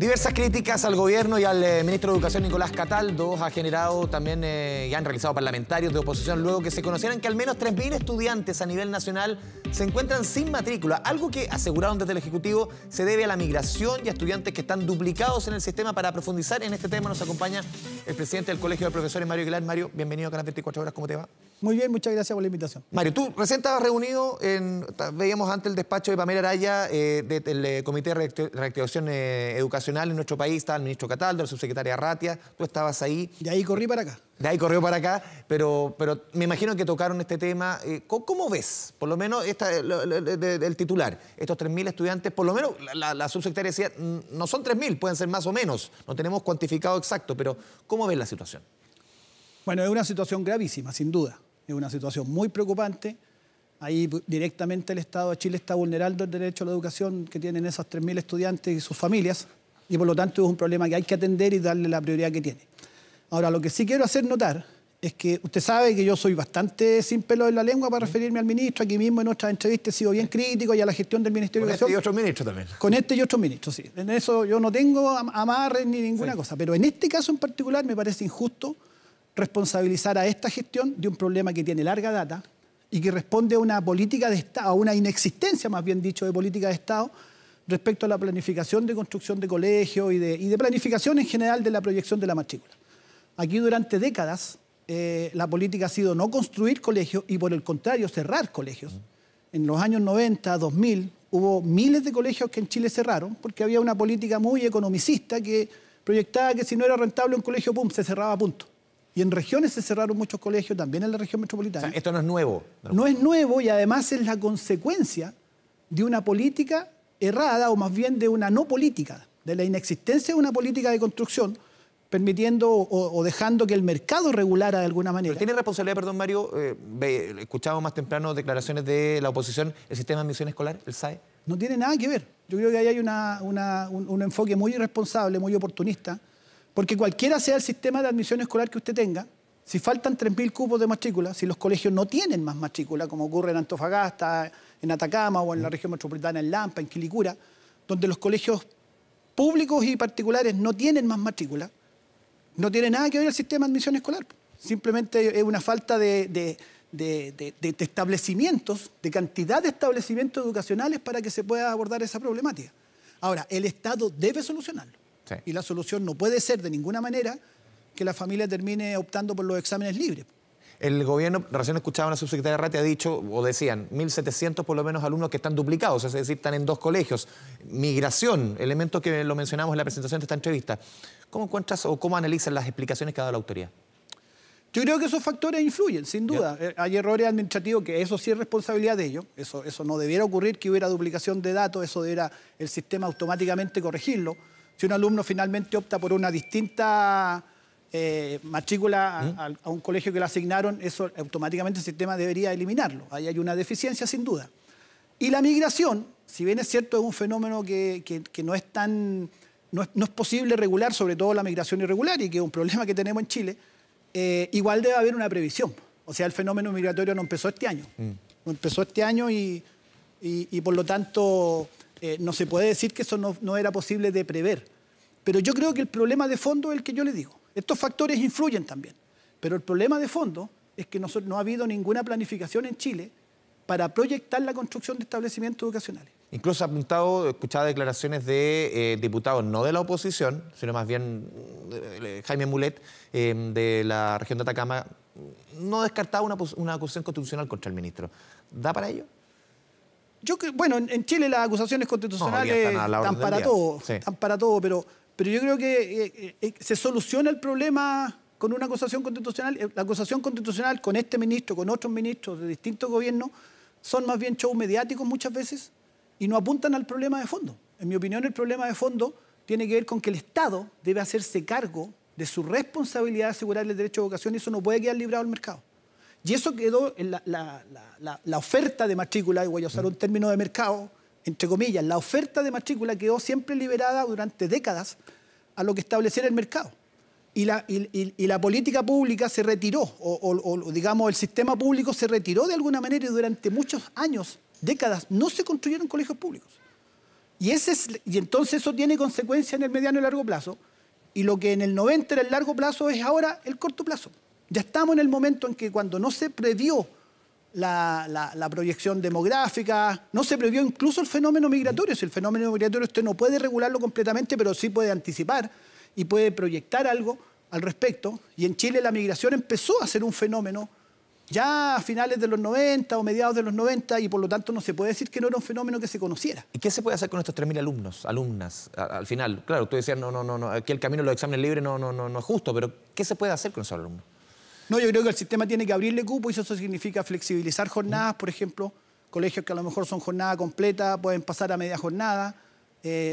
Diversas críticas al gobierno y al ministro de Educación, Nicolás Cataldo, ha generado también y han realizado parlamentarios de oposición luego que se conocieran que al menos 3.000 estudiantes a nivel nacional se encuentran sin matrícula, algo que aseguraron desde el Ejecutivo se debe a la migración y a estudiantes que están duplicados en el sistema. Para profundizar en este tema nos acompaña el presidente del Colegio de Profesores, Mario Aguilar. Mario, bienvenido a Canal 24 Horas, ¿cómo te va? Muy bien, muchas gracias por la invitación. Mario, tú recién estabas reunido, veíamos antes el despacho de Pamela Araya del Comité de Reactivación Educacional en nuestro país, estaba el ministro Cataldo, la subsecretaria Ratia, tú estabas ahí. De ahí corrí para acá. De ahí corrió para acá, pero me imagino que tocaron este tema. ¿Cómo ves, por lo menos, el titular? Estos 3.000 estudiantes, por lo menos la subsecretaria decía, no son 3.000, pueden ser más o menos, no tenemos cuantificado exacto, pero ¿cómo ves la situación? Bueno, es una situación gravísima, sin duda. Es una situación muy preocupante. Ahí directamente el Estado de Chile está vulnerando el derecho a la educación que tienen esos 3.000 estudiantes y sus familias, y por lo tanto es un problema que hay que atender y darle la prioridad que tiene. Ahora, lo que sí quiero hacer notar es que usted sabe que yo soy bastante sin pelo en la lengua para referirme al ministro. Aquí mismo en otras entrevistas he sido bien crítico y a la gestión del Ministerio de Educación. Con este y otros ministros también. Con este y otros ministros, sí. En eso yo no tengo amarres ni ninguna cosa. Pero en este caso en particular me parece injusto responsabilizar a esta gestión de un problema que tiene larga data y que responde a una política de Estado, a una inexistencia, más bien dicho, de política de Estado respecto a la planificación de construcción de colegios y de planificación en general de la proyección de la matrícula. Aquí durante décadas la política ha sido no construir colegios y por el contrario cerrar colegios. En los años 90, 2000 hubo miles de colegios que en Chile cerraron porque había una política muy economicista que proyectaba que si no era rentable un colegio, pum, se cerraba a punto. Y en regiones se cerraron muchos colegios, también en la región metropolitana. O sea, esto no es nuevo. No es nuevo y además es la consecuencia de una política errada o más bien de una no política, de la inexistencia de una política de construcción, permitiendo o dejando que el mercado regulara de alguna manera. Pero ¿tiene responsabilidad, perdón, Mario? Escuchábamos más temprano declaraciones de la oposición, el sistema de admisión escolar, el SAE. No tiene nada que ver. Yo creo que ahí hay un enfoque muy irresponsable, muy oportunista, porque cualquiera sea el sistema de admisión escolar que usted tenga, si faltan 3.000 cupos de matrícula, si los colegios no tienen más matrícula, como ocurre en Antofagasta, en Atacama o en la región metropolitana, en Lampa, en Quilicura, donde los colegios públicos y particulares no tienen más matrícula, no tiene nada que ver el sistema de admisión escolar. Simplemente es una falta de establecimientos, de cantidad de establecimientos educacionales para que se pueda abordar esa problemática. Ahora, el Estado debe solucionarlo. Sí. Y la solución no puede ser de ninguna manera que la familia termine optando por los exámenes libres. El gobierno, recién escuchaba a una subsecretaria Ratia, ha dicho, o decían, 1.700 por lo menos alumnos que están duplicados, es decir, están en 2 colegios. Migración, elemento que lo mencionamos en la presentación de esta entrevista. ¿Cómo encuentras o cómo analizas las explicaciones que ha dado la autoridad? Yo creo que esos factores influyen, sin duda. Hay errores administrativos que eso sí es responsabilidad de ellos. Eso no debiera ocurrir, que hubiera duplicación de datos, eso debiera el sistema automáticamente corregirlo. Si un alumno finalmente opta por una distinta matrícula a un colegio que le asignaron, eso automáticamente el sistema debería eliminarlo. Ahí hay una deficiencia sin duda. Y la migración, si bien es cierto, es un fenómeno que no es tan... No es posible regular, sobre todo la migración irregular, y que es un problema que tenemos en Chile, igual debe haber una previsión. O sea, el fenómeno migratorio no empezó este año. No empezó este año y por lo tanto no se puede decir que eso no era posible de prever. Pero yo creo que el problema de fondo es el que yo le digo. Estos factores influyen también. Pero el problema de fondo es que no ha habido ninguna planificación en Chile para proyectar la construcción de establecimientos educacionales. Incluso ha apuntado, escuchaba declaraciones de diputados, no de la oposición, sino más bien Jaime Mulet, de la región de Atacama, no descartaba una acusación constitucional contra el ministro. ¿Da para ello? Bueno, en Chile las acusaciones constitucionales están para todo, sí. Están para todo, pero yo creo que se soluciona el problema con una acusación constitucional. La acusación constitucional con este ministro, con otros ministros de distintos gobiernos, son más bien shows mediáticos muchas veces, y no apuntan al problema de fondo. En mi opinión, el problema de fondo tiene que ver con que el Estado debe hacerse cargo de su responsabilidad de asegurar el derecho a educación y eso no puede quedar librado al mercado. Y eso quedó en la oferta de matrícula, y voy a usar un término de mercado, entre comillas, la oferta de matrícula quedó siempre liberada durante décadas a lo que estableciera el mercado. Y la política pública se retiró, o digamos el sistema público se retiró de alguna manera y durante muchos años, décadas, no se construyeron colegios públicos. Y entonces eso tiene consecuencias en el mediano y largo plazo. Y lo que en el 90 era el largo plazo es ahora el corto plazo. Ya estamos en el momento en que cuando no se previó la proyección demográfica, no se previó incluso el fenómeno migratorio. Si el fenómeno migratorio usted no puede regularlo completamente, pero sí puede anticipar y puede proyectar algo al respecto. Y en Chile la migración empezó a ser un fenómeno ya a finales de los 90 o mediados de los 90 y por lo tanto no se puede decir que no era un fenómeno que se conociera. ¿Y qué se puede hacer con estos 3.000 alumnas? Al final, claro, tú decías, aquí el camino de los exámenes libres no es justo, pero ¿qué se puede hacer con esos alumnos? No, yo creo que el sistema tiene que abrirle cupo y eso significa flexibilizar jornadas, por ejemplo, colegios que a lo mejor son jornada completa, pueden pasar a media jornada.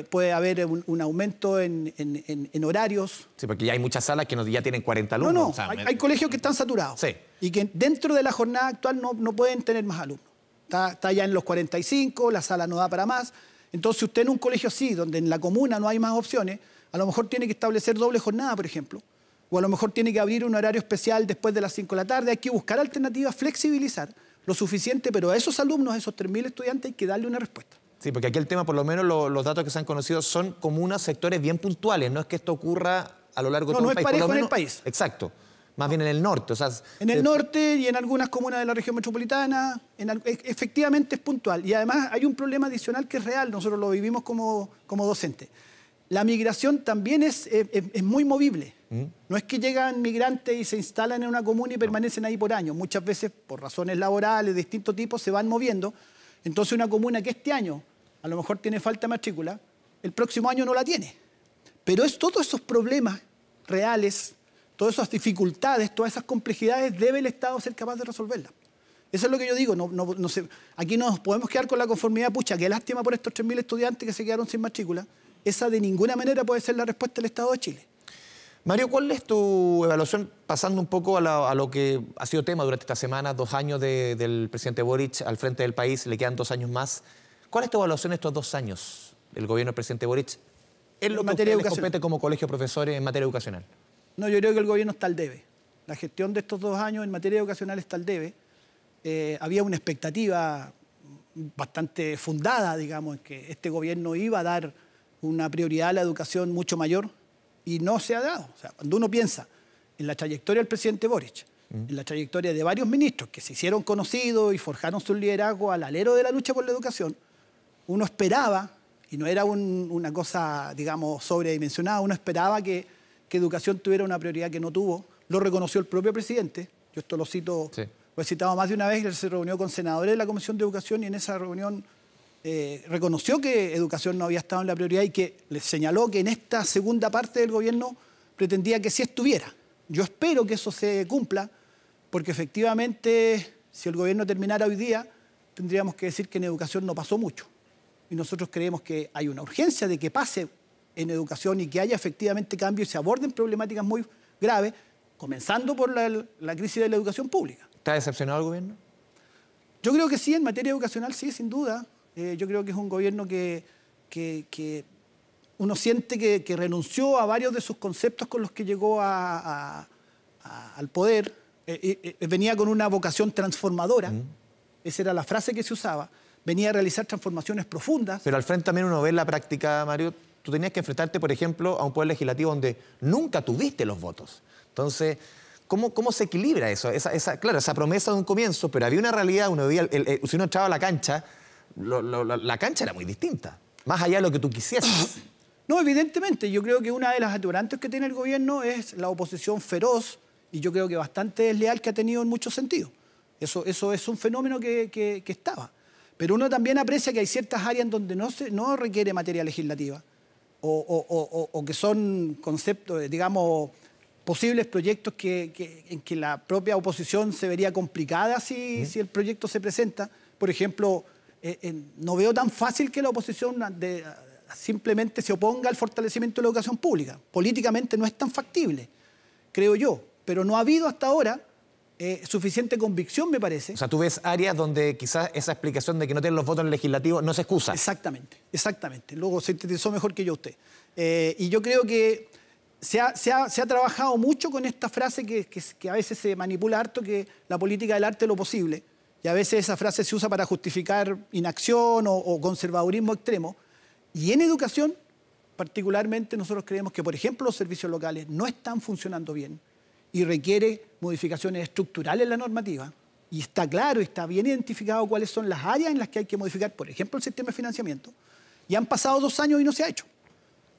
Puede haber un aumento en horarios. Sí, porque ya hay muchas salas que ya tienen 40 alumnos. No, o sea, hay colegios que están saturados. Sí. Y que dentro de la jornada actual no pueden tener más alumnos. Está ya en los 45, la sala no da para más. Entonces, usted en un colegio así, donde en la comuna no hay más opciones, a lo mejor tiene que establecer doble jornada, por ejemplo. O a lo mejor tiene que abrir un horario especial después de las 5 de la tarde. Hay que buscar alternativas, flexibilizar lo suficiente, pero a esos alumnos, a esos 3.000 estudiantes, hay que darle una respuesta. Sí, porque aquí el tema, por lo menos los datos que se han conocido son comunas, sectores bien puntuales. No es que esto ocurra a lo largo de todo el país. No es parejo en el país. Exacto. Más bien en el norte. O sea, en el norte y en algunas comunas de la región metropolitana, efectivamente es puntual. Y además hay un problema adicional que es real, nosotros lo vivimos como docentes. La migración también es muy movible. No es que llegan migrantes y se instalan en una comuna y permanecen ahí por años. Muchas veces, por razones laborales de distintos tipos, se van moviendo. Entonces una comuna que este año a lo mejor tiene falta de matrícula, el próximo año no la tiene. Pero todos esos problemas reales, todas esas dificultades, todas esas complejidades, debe el Estado ser capaz de resolverlas. Eso es lo que yo digo. No sé, aquí nos podemos quedar con la conformidad, pucha, qué lástima por estos 3.000 estudiantes que se quedaron sin matrícula. Esa de ninguna manera puede ser la respuesta del Estado de Chile. Mario, ¿cuál es tu evaluación, pasando un poco a lo que ha sido tema durante esta semana, 2 años del presidente Boric al frente del país, le quedan 2 años más? ¿Cuál es tu evaluación de estos 2 años del gobierno del presidente Boric en lo que a ustedes les compete como colegio de profesores en materia educacional? No, yo creo que el gobierno está al debe. La gestión de estos 2 años en materia educacional está al debe. Había una expectativa bastante fundada, digamos, en que este gobierno iba a dar una prioridad a la educación mucho mayor. Y no se ha dado. O sea, cuando uno piensa en la trayectoria del presidente Boric, en la trayectoria de varios ministros que se hicieron conocidos y forjaron su liderazgo al alero de la lucha por la educación, uno esperaba, y no era una cosa, digamos, sobredimensionada, uno esperaba que educación tuviera una prioridad que no tuvo. Lo reconoció el propio presidente. Yo esto lo cito, sí. Lo he citado más de una vez, él se reunió con senadores de la Comisión de Educación y en esa reunión reconoció que educación no había estado en la prioridad y que les señaló que en esta segunda parte del gobierno pretendía que sí estuviera. Yo espero que eso se cumpla, porque efectivamente, si el gobierno terminara hoy día, tendríamos que decir que en educación no pasó mucho. Y nosotros creemos que hay una urgencia de que pase en educación y que haya efectivamente cambios y se aborden problemáticas muy graves, comenzando por la crisis de la educación pública. ¿Está decepcionado el gobierno? Yo creo que sí, en materia educacional sí, sin duda. Yo creo que es un gobierno que uno siente que renunció a varios de sus conceptos con los que llegó al poder. Venía con una vocación transformadora, esa era la frase que se usaba. Venía a realizar transformaciones profundas. Pero al frente también uno ve en la práctica, Mario, tú tenías que enfrentarte, por ejemplo, a un poder legislativo donde nunca tuviste los votos. Entonces, ¿cómo se equilibra eso? Claro, esa promesa de un comienzo, pero había una realidad, uno veía, si uno entraba a la cancha, la cancha era muy distinta, más allá de lo que tú quisieras. No, evidentemente. Yo creo que una de las atorantes que tiene el gobierno es la oposición feroz y yo creo que bastante desleal que ha tenido en muchos sentidos. Eso es un fenómeno que estaba. Pero uno también aprecia que hay ciertas áreas en donde no requiere materia legislativa o que son conceptos, digamos, posibles proyectos en que la propia oposición se vería complicada si el proyecto se presenta. Por ejemplo, no veo tan fácil que la oposición simplemente se oponga al fortalecimiento de la educación pública. Políticamente no es tan factible, creo yo. Pero no ha habido hasta ahora suficiente convicción, me parece. O sea, tú ves áreas donde quizás esa explicación de que no tienen los votos en el legislativo no se excusa. Exactamente, exactamente. Luego sintetizó mejor que yo usted. Y yo creo que se ha trabajado mucho con esta frase que a veces se manipula harto, que la política del arte es lo posible. Y a veces esa frase se usa para justificar inacción o conservadurismo extremo. Y en educación, particularmente, nosotros creemos que, por ejemplo, los servicios locales no están funcionando bien y requiere modificaciones estructurales en la normativa. Y está claro y está bien identificado cuáles son las áreas en las que hay que modificar, por ejemplo, el sistema de financiamiento. Y han pasado 2 años y no se ha hecho.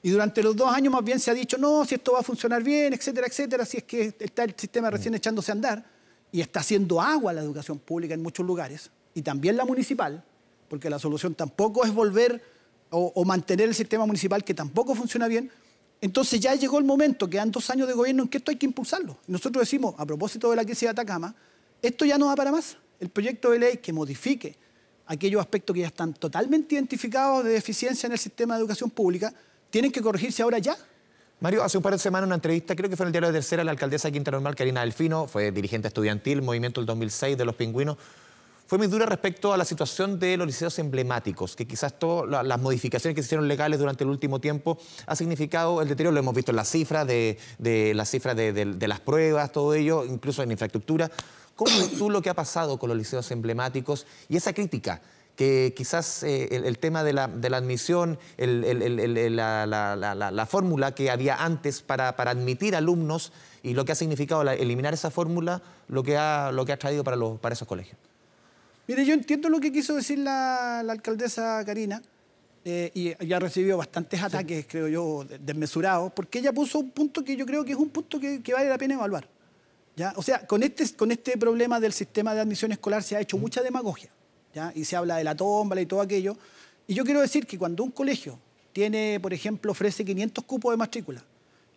Y durante los 2 años más bien se ha dicho, no, si esto va a funcionar bien, etcétera, etcétera, si es que está el sistema recién echándose a andar. Y está haciendo agua la educación pública en muchos lugares, y también la municipal, porque la solución tampoco es volver o mantener el sistema municipal, que tampoco funciona bien. Entonces ya llegó el momento, quedan 2 años de gobierno en que esto hay que impulsarlo. Y nosotros decimos, a propósito de la crisis de Atacama, esto ya no va para más. El proyecto de ley que modifique aquellos aspectos que ya están totalmente identificados de deficiencia en el sistema de educación pública, tienen que corregirse ahora ya. Mario, hace un par de semanas una entrevista, creo que fue en el diario de Tercera, la alcaldesa de Quinta Normal, Karina Delfino, fue dirigente estudiantil, movimiento del 2006 de los Pingüinos, fue muy dura respecto a la situación de los liceos emblemáticos, que quizás todas las modificaciones que se hicieron legales durante el último tiempo ha significado el deterioro, lo hemos visto en las cifras, de las pruebas, todo ello, incluso en infraestructura. ¿Cómo ves tú lo que ha pasado con los liceos emblemáticos y esa crítica? Que quizás el tema de la admisión, la fórmula que había antes para admitir alumnos y lo que ha significado eliminar esa fórmula, lo que ha traído para esos colegios. Mire, yo entiendo lo que quiso decir la alcaldesa Karina, y ya ha recibido bastantes ataques, creo yo, desmesurados, porque ella puso un punto que yo creo que es un punto que vale la pena evaluar, ¿ya? O sea, con este problema del sistema de admisión escolar se ha hecho mucha demagogia, ¿ya? Y se habla de la tómbola y todo aquello. Y yo quiero decir que cuando un colegio tiene, por ejemplo, ofrece 500 cupos de matrícula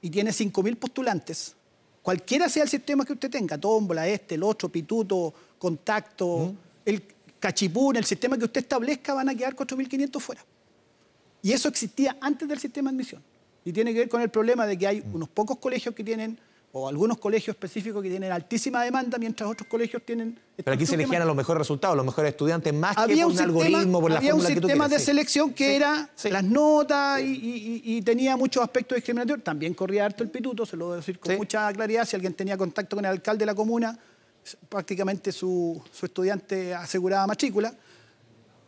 y tiene 5.000 postulantes, cualquiera sea el sistema que usted tenga, tómbola, el otro, pituto, contacto, el cachipún, el sistema que usted establezca, van a quedar 4.500 fuera. Y eso existía antes del sistema de admisión. Y tiene que ver con el problema de que hay unos pocos colegios que tienen, o algunos colegios específicos que tienen altísima demanda, mientras otros colegios tienen... Pero aquí se elegían a los mejores resultados, los mejores estudiantes, más que por un algoritmo, por la fórmula que tú quieras. Había un sistema de selección que era las notas y tenía muchos aspectos discriminatorios. También corría harto el pituto, se lo voy a decir con mucha claridad. Si alguien tenía contacto con el alcalde de la comuna, prácticamente su estudiante aseguraba matrícula.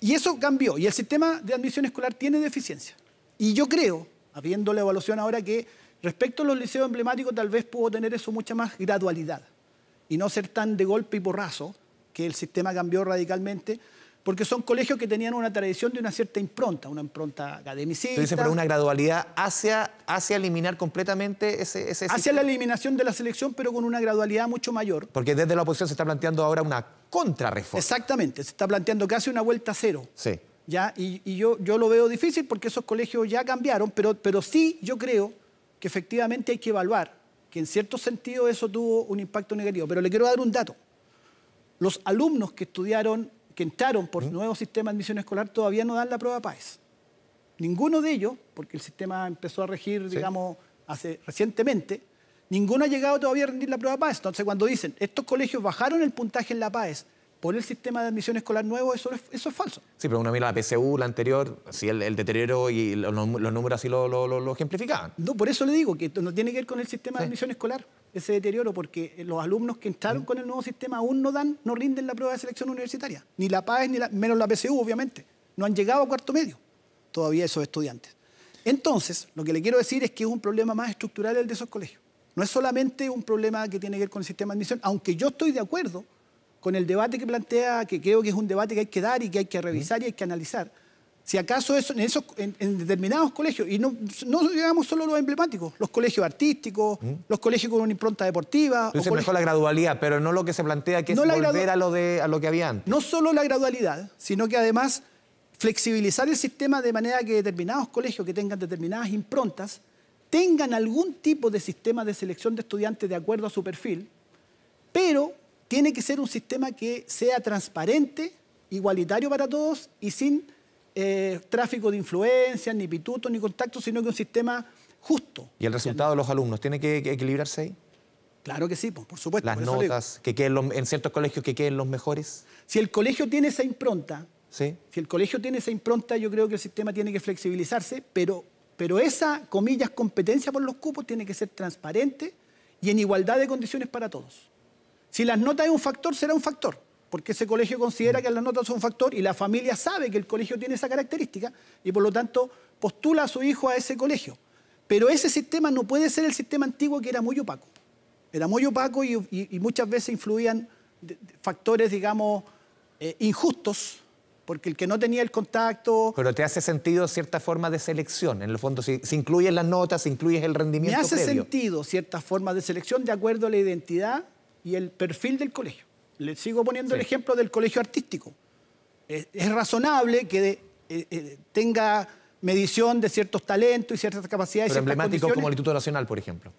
Y eso cambió. Y el sistema de admisión escolar tiene deficiencia. Y yo creo, habiendo la evaluación ahora, que respecto a los liceos emblemáticos tal vez pudo tener eso mucha más gradualidad y no ser tan de golpe y porrazo, que el sistema cambió radicalmente, porque son colegios que tenían una tradición de una cierta impronta, una impronta academicista. Tú dices, pero una gradualidad hacia eliminar completamente ese hacia sistema. La eliminación de la selección, pero con una gradualidad mucho mayor. Porque desde la oposición se está planteando ahora una contrarreforma. Exactamente, se está planteando casi una vuelta a cero. Sí. ¿Ya? Y yo lo veo difícil porque esos colegios ya cambiaron, pero sí yo creo que efectivamente hay que evaluar que en cierto sentido eso tuvo un impacto negativo. Pero le quiero dar un dato. Los alumnos que entraron por nuevo sistema de admisión escolar todavía no dan la prueba PAES. Ninguno de ellos, porque el sistema empezó a regir, digamos, recientemente, ninguno ha llegado todavía a rendir la prueba PAES. Entonces, cuando dicen, estos colegios bajaron el puntaje en la PAES por el sistema de admisión escolar nuevo, eso es falso. Sí, pero uno mira la PSU, la anterior, sí, el deterioro y los números así lo ejemplificaban. No, por eso le digo que no tiene que ver con el sistema de admisión escolar, ese deterioro, porque los alumnos que entraron con el nuevo sistema aún no rinden la prueba de selección universitaria. Ni la PAES, menos la PSU, obviamente. No han llegado a cuarto medio todavía esos estudiantes. Entonces, lo que le quiero decir es que es un problema más estructural el de esos colegios. No es solamente un problema que tiene que ver con el sistema de admisión, aunque yo estoy de acuerdo con el debate que plantea, que creo que es un debate que hay que dar y que hay que revisar y hay que analizar. Si acaso en determinados colegios, y no digamos solo los emblemáticos, los colegios artísticos, los colegios con una impronta deportiva... Entonces mejor la gradualidad, pero no lo que se plantea que es volver a lo que había antes. No solo la gradualidad, sino que además flexibilizar el sistema de manera que determinados colegios que tengan determinadas improntas tengan algún tipo de sistema de selección de estudiantes de acuerdo a su perfil, pero tiene que ser un sistema que sea transparente, igualitario para todos y sin tráfico de influencias, ni pitutos, ni contactos, sino que un sistema justo. ¿Y el resultado de los alumnos tiene que equilibrarse ahí? Claro que sí, por supuesto. Las notas, que queden en ciertos colegios que queden los mejores. Si el colegio tiene esa impronta, ¿sí? Si el colegio tiene esa impronta, yo creo que el sistema tiene que flexibilizarse, pero esa, comillas, competencia por los cupos tiene que ser transparente y en igualdad de condiciones para todos. Si las notas es un factor, será un factor, porque ese colegio considera que las notas son un factor y la familia sabe que el colegio tiene esa característica y por lo tanto postula a su hijo a ese colegio. Pero ese sistema no puede ser el sistema antiguo, que era muy opaco. Era muy opaco y muchas veces influían factores, digamos, injustos, porque el que no tenía el contacto... Pero te hace sentido cierta forma de selección. En el fondo, si incluyes las notas, si incluyes el rendimiento previo. Me hace previo. sentido ciertas formas de selección de acuerdo a la identidad y el perfil del colegio. Le sigo poniendo el ejemplo del colegio artístico. Es razonable que tenga medición de ciertos talentos y ciertas capacidades. Pero emblemáticos como el Instituto Nacional, por ejemplo.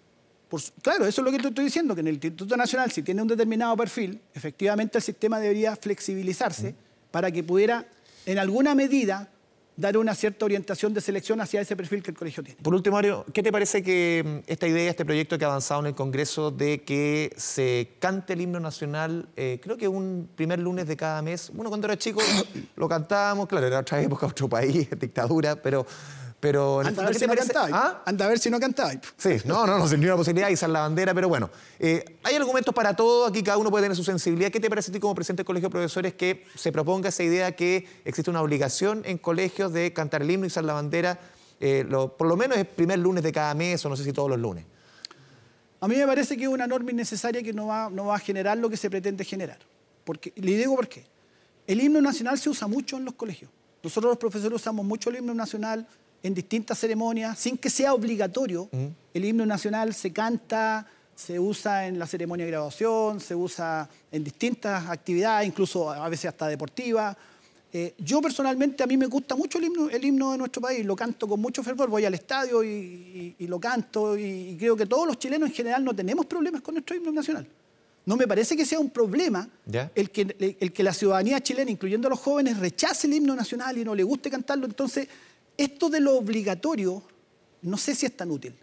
Claro, eso es lo que te estoy diciendo, que en el Instituto Nacional, si tiene un determinado perfil, efectivamente el sistema debería flexibilizarse para que pudiera, en alguna medida, dar una cierta orientación de selección hacia ese perfil que el colegio tiene. Por último, Mario, ¿qué te parece que esta idea, este proyecto que ha avanzado en el Congreso de que se cante el himno nacional, creo que un primer lunes de cada mes? Bueno, cuando era chico lo cantábamos, claro, era otra época, otro país, dictadura, pero anda a ver si no cantáis. ¿Ah? Anda a ver si no cantáis. Sí, no, sin ninguna posibilidad de izar la bandera, pero bueno. Hay argumentos para todo, aquí cada uno puede tener su sensibilidad. ¿Qué te parece a ti como presidente del Colegio de Profesores que se proponga esa idea que existe una obligación en colegios de cantar el himno y izar la bandera, por lo menos el primer lunes de cada mes o no sé si todos los lunes? A mí me parece que es una norma innecesaria que no va a generar lo que se pretende generar. Le digo por qué. El himno nacional se usa mucho en los colegios. Nosotros los profesores usamos mucho el himno nacional en distintas ceremonias, sin que sea obligatorio. El himno nacional se canta, se usa en la ceremonia de graduación, se usa en distintas actividades, incluso a veces hasta deportivas. Yo personalmente, a mí me gusta mucho el himno de nuestro país, lo canto con mucho fervor, voy al estadio y lo canto, y creo que todos los chilenos en general no tenemos problemas con nuestro himno nacional. No me parece que sea un problema el que la ciudadanía chilena, incluyendo a los jóvenes, rechace el himno nacional y no le guste cantarlo. Entonces, esto de lo obligatorio, no sé si es tan útil.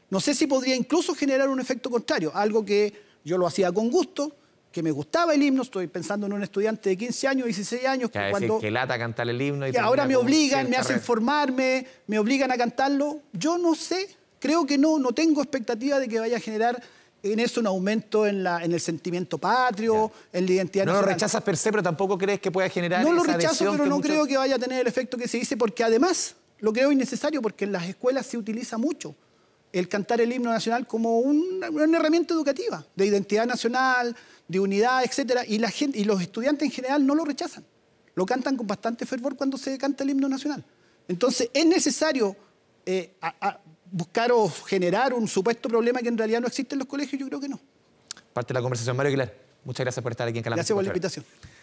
No sé si podría incluso generar un efecto contrario, algo que yo lo hacía con gusto, que me gustaba el himno. Estoy pensando en un estudiante de 15 años, 16 años. Que lata cantar el himno. Que ahora me obligan, me hacen formarme, me obligan a cantarlo. Yo no sé, creo que no tengo expectativa de que vaya a generar en eso un aumento en el sentimiento patrio, en la identidad nacional. No lo rechazas per se, pero tampoco crees que pueda generar esa adhesión. No lo rechazo, pero no creo que vaya a tener el efecto que se dice, porque además lo creo innecesario, porque en las escuelas se utiliza mucho el cantar el himno nacional como una herramienta educativa, de identidad nacional, de unidad, etc. Y los estudiantes en general no lo rechazan. Lo cantan con bastante fervor cuando se canta el himno nacional. Entonces, ¿es necesario buscar o generar un supuesto problema que en realidad no existe en los colegios? Yo creo que no. Parte de la conversación, Mario Aguilar. Muchas gracias por estar aquí en Canal 24 Horas. Gracias por la invitación.